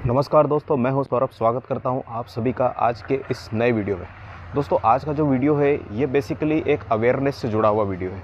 नमस्कार दोस्तों, मैं हूं सौरभ। स्वागत करता हूं आप सभी का आज के इस नए वीडियो में। दोस्तों, आज का जो वीडियो है ये बेसिकली एक अवेयरनेस से जुड़ा हुआ वीडियो है।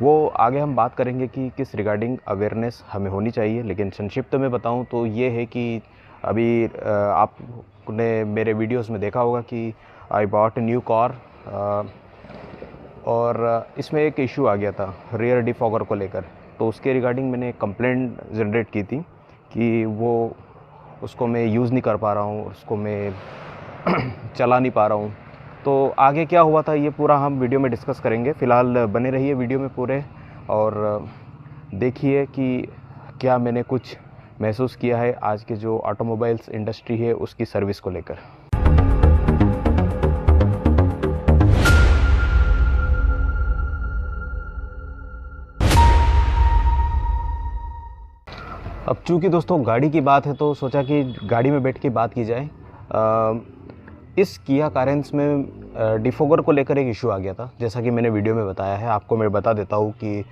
वो आगे हम बात करेंगे कि किस रिगार्डिंग अवेयरनेस हमें होनी चाहिए, लेकिन संक्षिप्त में बताऊं तो ये है कि अभी आपने मेरे वीडियोस में देखा होगा कि आई बॉट न्यू कार और इसमें एक इशू आ गया था रियर डिफॉगर को लेकर। तो उसके रिगार्डिंग मैंने कंप्लेंट जनरेट की थी कि उसको मैं यूज़ नहीं कर पा रहा हूँ, उसको मैं चला नहीं पा रहा हूँ। तो आगे क्या हुआ था ये पूरा हम वीडियो में डिस्कस करेंगे। फ़िलहाल बने रहिए वीडियो में पूरे और देखिए कि क्या मैंने कुछ महसूस किया है आज के जो ऑटोमोबाइल्स इंडस्ट्री है उसकी सर्विस को लेकर। अब चूँकि दोस्तों गाड़ी की बात है तो सोचा कि गाड़ी में बैठ के बात की जाए। इस किया कारेंस में डिफॉगर को लेकर एक इशू आ गया था, जैसा कि मैंने वीडियो में बताया है। आपको मैं बता देता हूँ कि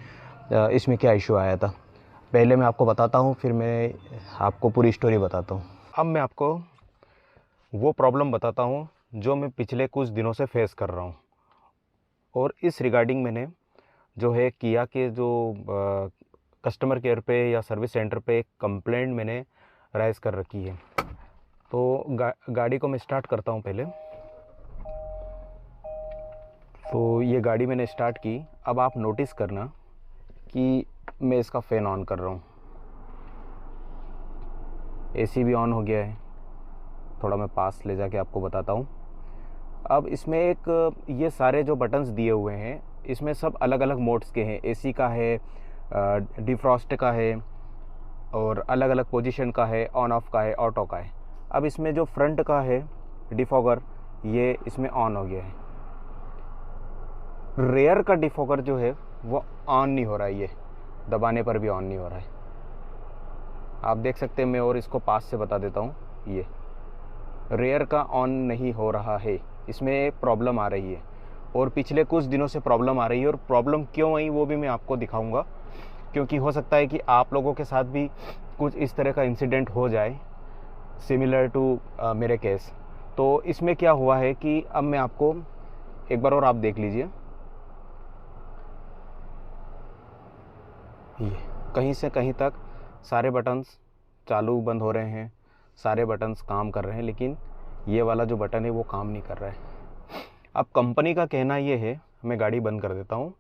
इसमें क्या इशू आया था। पहले मैं आपको बताता हूँ, फिर मैं आपको पूरी स्टोरी बताता हूँ। अब मैं आपको वो प्रॉब्लम बताता हूँ जो मैं पिछले कुछ दिनों से फेस कर रहा हूँ, और इस रिगार्डिंग मैंने जो है किया के जो कस्टमर केयर पे या सर्विस सेंटर पे एक कंप्लेंट मैंने राइज़ कर रखी है। तो गाड़ी को मैं स्टार्ट करता हूँ पहले। तो ये गाड़ी मैंने स्टार्ट की। अब आप नोटिस करना कि मैं इसका फ़ैन ऑन कर रहा हूँ, एसी भी ऑन हो गया है। थोड़ा मैं पास ले जाके आपको बताता हूँ। अब इसमें ये सारे जो बटन्स दिए हुए हैं इसमें सब अलग अलग मोड्स के हैं। एसी का है, डिफ्रॉस्ट का है, और अलग अलग पोजीशन का है, ऑन ऑफ का है, ऑटो का है। अब इसमें जो फ्रंट का है डिफॉगर, ये इसमें ऑन हो गया है। रेयर का डिफॉगर जो है वो ऑन नहीं हो रहा है, ये दबाने पर भी ऑन नहीं हो रहा है। आप देख सकते हैं, मैं और इसको पास से बता देता हूँ। ये रेयर का ऑन नहीं हो रहा है, इसमें प्रॉब्लम आ रही है और पिछले कुछ दिनों से प्रॉब्लम आ रही है। और प्रॉब्लम क्यों आई वो भी मैं आपको दिखाऊंगा, क्योंकि हो सकता है कि आप लोगों के साथ भी कुछ इस तरह का इंसिडेंट हो जाए, सिमिलर टू मेरे केस। तो इसमें क्या हुआ है कि अब मैं आपको एक बार और आप देख लीजिए। ये कहीं से कहीं तक सारे बटन्स चालू बंद हो रहे हैं, सारे बटन्स काम कर रहे हैं, लेकिन ये वाला जो बटन है वो काम नहीं कर रहा है। अब कंपनी का कहना ये है, मैं गाड़ी बंद कर देता हूँ।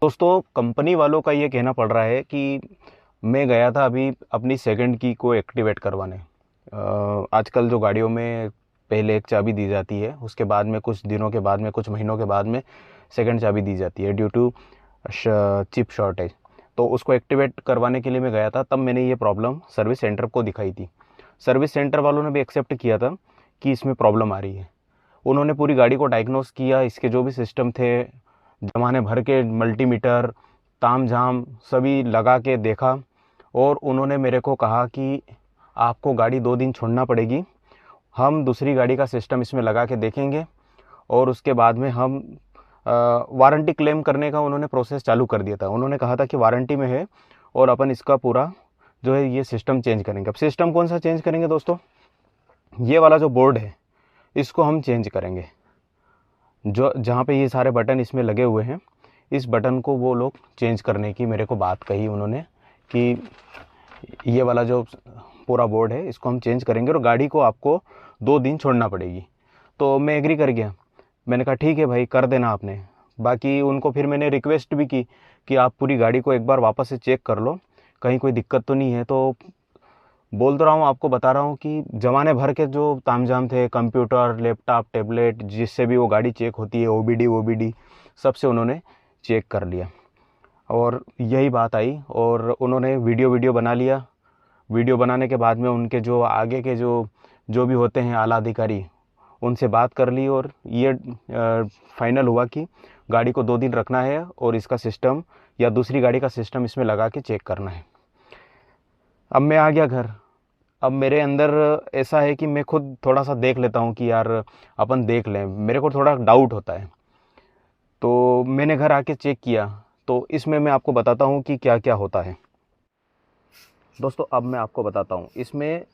दोस्तों, कंपनी वालों का ये कहना पड़ रहा है कि मैं गया था अभी अपनी सेकंड की को एक्टिवेट करवाने। आजकल जो गाड़ियों में पहले एक चाबी दी जाती है, उसके बाद में कुछ दिनों के बाद में, कुछ महीनों के बाद में सेकंड चाबी दी जाती है ड्यू टू चिप शॉर्टेज। तो उसको एक्टिवेट करवाने के लिए मैं गया था। तब मैंने ये प्रॉब्लम सर्विस सेंटर को दिखाई थी। सर्विस सेंटर वालों ने भी एक्सेप्ट किया था कि इसमें प्रॉब्लम आ रही है। उन्होंने पूरी गाड़ी को डायग्नोस किया, इसके जो भी सिस्टम थे, जमाने भर के मल्टीमीटर ताम झाम सभी लगा के देखा, और उन्होंने मेरे को कहा कि आपको गाड़ी 2 दिन छोड़ना पड़ेगी, हम दूसरी गाड़ी का सिस्टम इसमें लगा के देखेंगे और उसके बाद में हम वारंटी क्लेम करने का उन्होंने प्रोसेस चालू कर दिया था। उन्होंने कहा था कि वारंटी में है और अपन इसका पूरा जो है ये सिस्टम चेंज करेंगे। अब सिस्टम कौन सा चेंज करेंगे दोस्तों? ये वाला जो बोर्ड है इसको हम चेंज करेंगे। जो जहाँ पे ये सारे बटन इसमें लगे हुए हैं, इस बटन को वो लोग चेंज करने की मेरे को बात कही उन्होंने कि ये वाला जो पूरा बोर्ड है इसको हम चेंज करेंगे और गाड़ी को आपको 2 दिन छोड़ना पड़ेगी। तो मैं एग्री कर गया। मैंने कहा ठीक है भाई, कर देना आपने। बाकी उनको फिर मैंने रिक्वेस्ट भी की कि आप पूरी गाड़ी को एक बार वापस से चेक कर लो, कहीं कोई दिक्कत तो नहीं है। तो बोल तो रहा हूँ, आपको बता रहा हूँ कि ज़माने भर के जो तामझाम थे, कंप्यूटर, लैपटॉप, टैबलेट, जिससे भी वो गाड़ी चेक होती है, ओबीडी सबसे उन्होंने चेक कर लिया और यही बात आई। और उन्होंने वीडियो बना लिया। वीडियो बनाने के बाद में उनके जो आगे के जो भी होते हैं आला अधिकारी, उनसे बात कर ली और ये फाइनल हुआ कि गाड़ी को 2 दिन रखना है और इसका सिस्टम या दूसरी गाड़ी का सिस्टम इसमें लगा के चेक करना है। अब मैं आ गया घर। अब मेरे अंदर ऐसा है कि मैं खुद थोड़ा सा देख लेता हूँ कि यार अपन देख लें, मेरे को थोड़ा डाउट होता है। तो मैंने घर आके चेक किया। तो इसमें मैं आपको बताता हूँ कि क्या क्या होता है। दोस्तों अब मैं आपको बताता हूँ, इसमें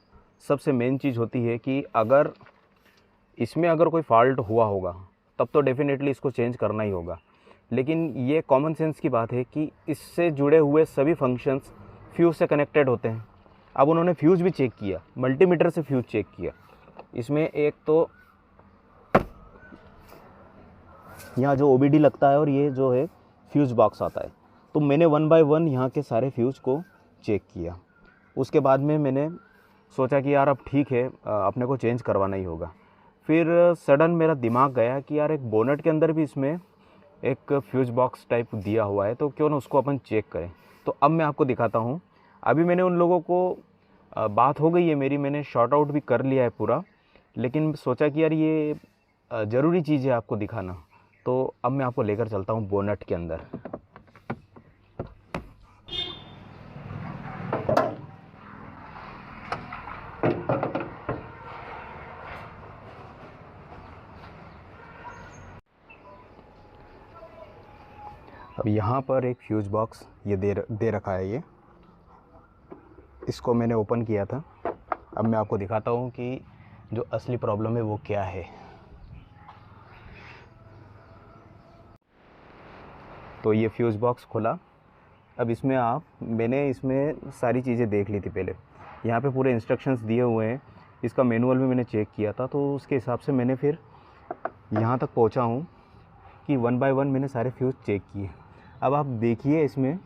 सबसे मेन चीज़ होती है कि अगर इसमें अगर कोई फॉल्ट हुआ होगा तब तो डेफिनेटली इसको चेंज करना ही होगा। लेकिन ये कॉमन सेंस की बात है कि इससे जुड़े हुए सभी फंक्शंस फ्यूज़ से कनेक्टेड होते हैं। अब उन्होंने फ्यूज़ भी चेक किया, मल्टीमीटर से फ्यूज़ चेक किया। इसमें एक तो यहाँ जो OBD लगता है और ये जो है फ्यूज़ बॉक्स आता है, तो मैंने 1 बाय 1 यहाँ के सारे फ्यूज़ को चेक किया। उसके बाद में मैंने सोचा कि यार अब ठीक है, अपने को चेंज करवाना ही होगा। फिर सडन मेरा दिमाग गया कि यार एक बोनट के अंदर भी इसमें एक फ्यूज़ बॉक्स टाइप दिया हुआ है, तो क्यों ना उसको अपन चेक करें। तो अब मैं आपको दिखाता हूँ। अभी मैंने उन लोगों को बात हो गई है मेरी, मैंने शॉर्ट आउट भी कर लिया है पूरा, लेकिन सोचा कि यार ये ज़रूरी चीज़ है आपको दिखाना। तो अब मैं आपको लेकर चलता हूँ बोनट के अंदर। अब यहाँ पर एक फ्यूज़ बॉक्स ये दे रखा है। ये इसको मैंने ओपन किया था। अब मैं आपको दिखाता हूँ कि जो असली प्रॉब्लम है वो क्या है। तो ये फ्यूज़ बॉक्स खुला। अब इसमें मैंने इसमें सारी चीज़ें देख ली थी पहले। यहाँ पे पूरे इंस्ट्रक्शंस दिए हुए हैं, इसका मैनुअल भी मैंने चेक किया था। तो उसके हिसाब से मैंने फिर यहाँ तक पहुँचा हूँ कि 1 बाय 1 मैंने सारे फ्यूज़ चेक किए। अब आप देखिए, इसमें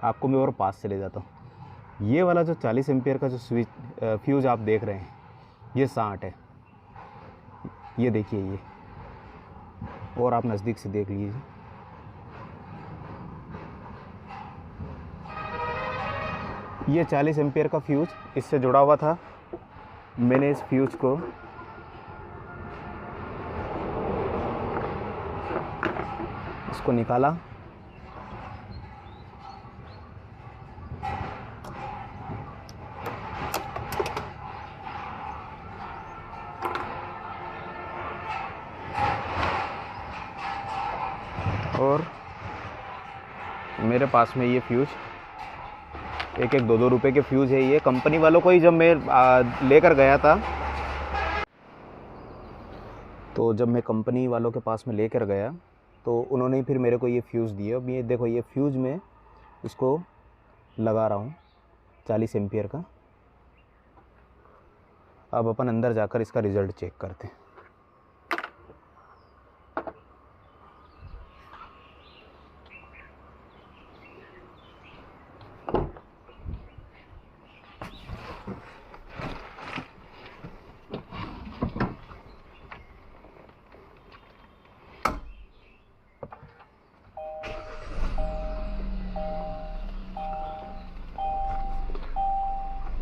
आपको मैं और पास से ले जाता हूँ। ये वाला जो 40 एम्पियर का जो फ्यूज़ आप देख रहे हैं, ये 60 है। ये देखिए, ये और आप नज़दीक से देख लीजिए। ये 40 एम्पियर का फ्यूज़ इससे जुड़ा हुआ था। मैंने इस फ्यूज़ को निकाला। और मेरे पास में ये फ्यूज़ एक 2-2 रुपए के फ्यूज़ है। ये कंपनी वालों को ही जब मैं लेकर गया था, तो जब मैं कंपनी वालों के पास में लेकर गया तो उन्होंने ही फिर मेरे को ये फ्यूज़ दिए। अब ये देखो, ये फ्यूज़ में इसको लगा रहा हूँ 40 एम्पियर का। अब अपन अंदर जाकर इसका रिज़ल्ट चेक करते हैं।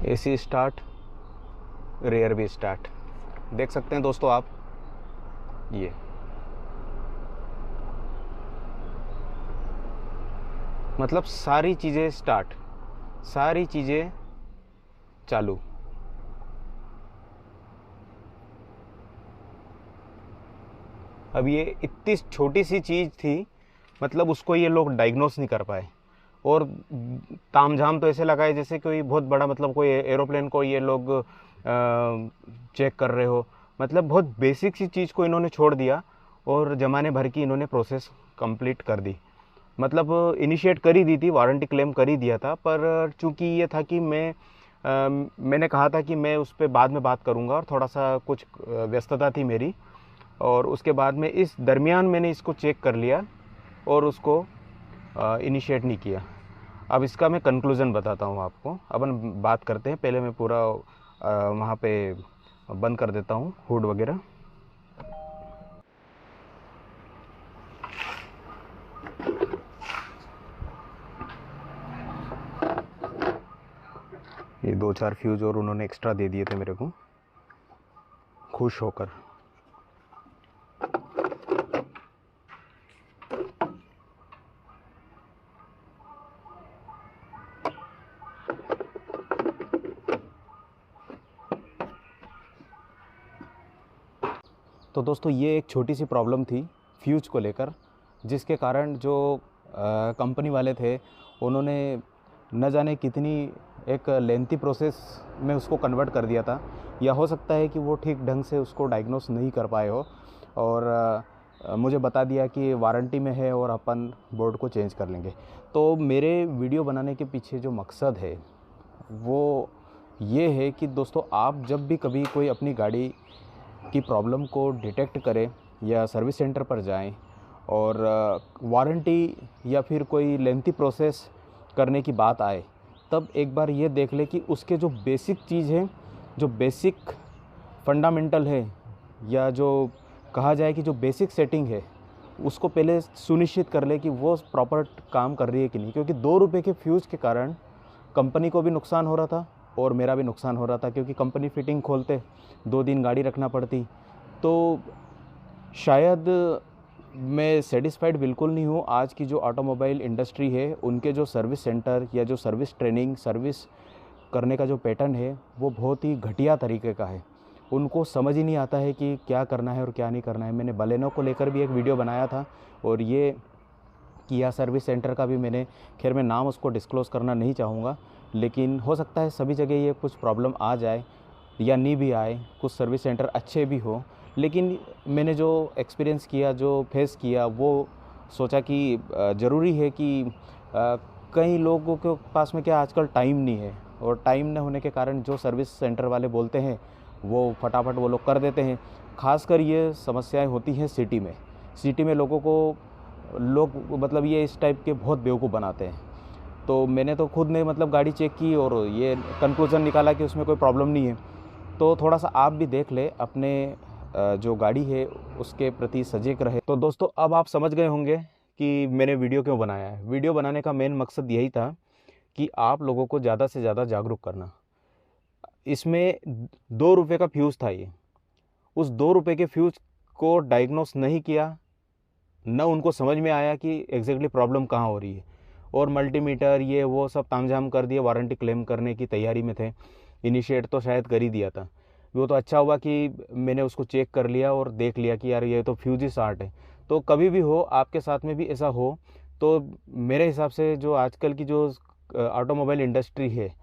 AC स्टार्ट, रेयर भी स्टार्ट, देख सकते हैं दोस्तों आप। ये मतलब सारी चीज़ें स्टार्ट, सारी चीज़ें चालू। अब ये इतनी छोटी सी चीज़ थी, मतलब उसको ये लोग डायग्नोस नहीं कर पाए। और तामझाम तो ऐसे लगाए जैसे कोई बहुत बड़ा, मतलब कोई एरोप्लेन को ये लोग चेक कर रहे हो। मतलब बहुत बेसिक सी चीज़ को इन्होंने छोड़ दिया और ज़माने भर की इन्होंने प्रोसेस कंप्लीट कर दी। मतलब इनिशिएट कर ही दी थी, वारंटी क्लेम कर ही दिया था, पर चूंकि ये था कि मैंने कहा था कि मैं उस पर बाद में बात करूँगा और थोड़ा सा कुछ व्यस्तता थी मेरी। और उसके बाद में इस दरमियान मैंने इसको चेक कर लिया और उसको इनिशिएट नहीं किया। अब इसका मैं कंक्लूज़न बताता हूँ आपको। अपन बात करते हैं, पहले मैं पूरा वहाँ पे बंद कर देता हूँ हुड वगैरह। ये 2-4 फ्यूज़ और उन्होंने एक्स्ट्रा दे दिए थे मेरे को, खुश होकर। तो दोस्तों ये एक छोटी सी प्रॉब्लम थी फ्यूज़ को लेकर, जिसके कारण जो कंपनी वाले थे उन्होंने न जाने कितनी एक लेंथी प्रोसेस में उसको कन्वर्ट कर दिया था, या हो सकता है कि वो ठीक ढंग से उसको डायग्नोस नहीं कर पाए हो और मुझे बता दिया कि वारंटी में है और अपन बोर्ड को चेंज कर लेंगे। तो मेरे वीडियो बनाने के पीछे जो मकसद है वो ये है कि दोस्तों, आप जब भी कभी कोई अपनी गाड़ी की प्रॉब्लम को डिटेक्ट करें या सर्विस सेंटर पर जाएं और वारंटी या फिर कोई लेंथी प्रोसेस करने की बात आए, तब एक बार ये देख ले कि उसके जो बेसिक चीज़ है, जो बेसिक फंडामेंटल है, या जो कहा जाए कि जो बेसिक सेटिंग है, उसको पहले सुनिश्चित कर ले कि वो प्रॉपर काम कर रही है कि नहीं। क्योंकि 2 रुपये के फ्यूज़ के कारण कंपनी को भी नुकसान हो रहा था और मेरा भी नुकसान हो रहा था, क्योंकि कंपनी फिटिंग खोलते 2 दिन गाड़ी रखना पड़ती। तो शायद मैं सेटिस्फाइड बिल्कुल नहीं हूँ। आज की जो ऑटोमोबाइल इंडस्ट्री है, उनके जो सर्विस सेंटर या जो सर्विस ट्रेनिंग, सर्विस करने का जो पैटर्न है, वो बहुत ही घटिया तरीके का है। उनको समझ ही नहीं आता है कि क्या करना है और क्या नहीं करना है। मैंने बलेनो को लेकर भी एक वीडियो बनाया था, और ये किया सर्विस सेंटर का भी मैंने, खैर मैं नाम उसको डिस्क्लोज़ करना नहीं चाहूँगा, लेकिन हो सकता है सभी जगह ये कुछ प्रॉब्लम आ जाए या नहीं भी आए, कुछ सर्विस सेंटर अच्छे भी हो। लेकिन मैंने जो एक्सपीरियंस किया, जो फेस किया, वो सोचा कि ज़रूरी है कि कई लोगों के पास में क्या आजकल टाइम नहीं है, और टाइम न होने के कारण जो सर्विस सेंटर वाले बोलते हैं वो फटाफट वो लोग कर देते हैं। ख़ासकर ये समस्याएं होती हैं सिटी में। सिटी में लोगों को लोग मतलब ये इस टाइप के बहुत बेवकूफ़ बनाते हैं। तो मैंने तो खुद ने मतलब गाड़ी चेक की और ये कंक्लूज़न निकाला कि उसमें कोई प्रॉब्लम नहीं है। तो थोड़ा-सा आप भी देख लें, अपने जो गाड़ी है उसके प्रति सजग रहे। तो दोस्तों, अब आप समझ गए होंगे कि मैंने वीडियो क्यों बनाया है। वीडियो बनाने का मेन मकसद यही था कि आप लोगों को ज़्यादा से ज़्यादा जागरूक करना। इसमें 2 रुपये का फ्यूज़ था ये। उस 2 रुपये के फ्यूज़ को डायग्नोस नहीं किया, न उनको समझ में आया कि एग्जैक्टली प्रॉब्लम कहाँ हो रही है, और मल्टीमीटर ये वो सब तामझाम कर दिए, वारंटी क्लेम करने की तैयारी में थे। इनिशिएट तो शायद कर ही दिया था। वो तो अच्छा हुआ कि मैंने उसको चेक कर लिया और देख लिया कि यार ये तो फ्यूज ही शॉर्ट है। तो कभी भी हो, आपके साथ में भी ऐसा हो, तो मेरे हिसाब से जो आजकल की जो ऑटोमोबाइल इंडस्ट्री है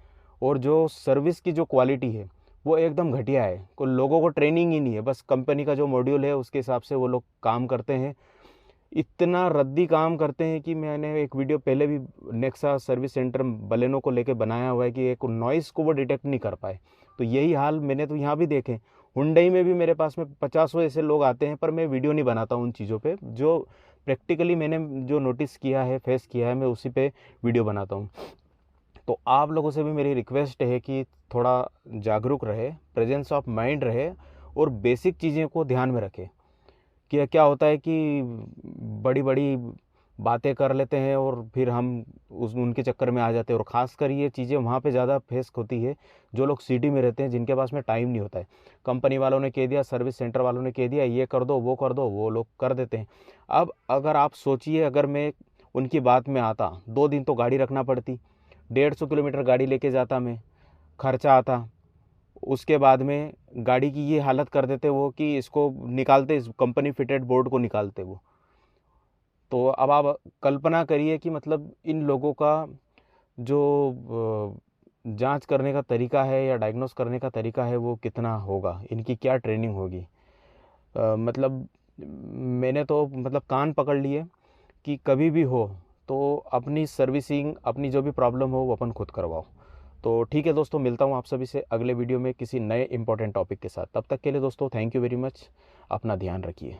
और जो सर्विस की जो क्वालिटी है, वो एकदम घटिया है। को लोगों को ट्रेनिंग ही नहीं है, बस कंपनी का जो मॉड्यूल है उसके हिसाब से वो लोग काम करते हैं। इतना रद्दी काम करते हैं कि मैंने एक वीडियो पहले भी नेक्सा सर्विस सेंटर बलेनो को लेके बनाया हुआ है कि एक नॉइज़ को वो डिटेक्ट नहीं कर पाए। तो यही हाल मैंने तो यहाँ भी देखे। हुंडई में भी मेरे पास में 50 ऐसे लोग आते हैं, पर मैं वीडियो नहीं बनाता उन चीज़ों पे। जो प्रैक्टिकली मैंने जो नोटिस किया है, फेस किया है, मैं उसी पे वीडियो बनाता हूँ। तो आप लोगों से भी मेरी रिक्वेस्ट है कि थोड़ा जागरूक रहे, प्रेजेंस ऑफ माइंड रहे, और बेसिक चीज़ें को ध्यान में रखें। कि क्या होता है कि बड़ी बड़ी बातें कर लेते हैं और फिर हम उनके चक्कर में आ जाते हैं। और ख़ासकर ये चीज़ें वहाँ पे ज़्यादा फेस होती है जो लोग सिटी में रहते हैं, जिनके पास में टाइम नहीं होता है। कंपनी वालों ने कह दिया, सर्विस सेंटर वालों ने कह दिया, ये कर दो, वो लोग कर देते हैं। अब अगर आप सोचिए, अगर मैं उनकी बात में आता, 2 दिन तो गाड़ी रखना पड़ती, 150 किलोमीटर गाड़ी लेके जाता मैं, खर्चा आता। उसके बाद में गाड़ी की ये हालत कर देते वो कि इसको निकालते, इस कंपनी फिटेड बोर्ड को निकालते वो। तो अब आप कल्पना करिए कि मतलब इन लोगों का जो जांच करने का तरीका है या डायग्नोस करने का तरीका है, वो कितना होगा, इनकी क्या ट्रेनिंग होगी। मतलब मैंने तो मतलब कान पकड़ लिए कि कभी भी हो तो अपनी सर्विसिंग, अपनी जो भी प्रॉब्लम हो वो अपन खुद करवाओ। तो ठीक है दोस्तों, मिलता हूँ आप सभी से अगले वीडियो में किसी नए इंपॉर्टेंट टॉपिक के साथ। तब तक के लिए दोस्तों, थैंक यू वेरी मच। अपना ध्यान रखिए।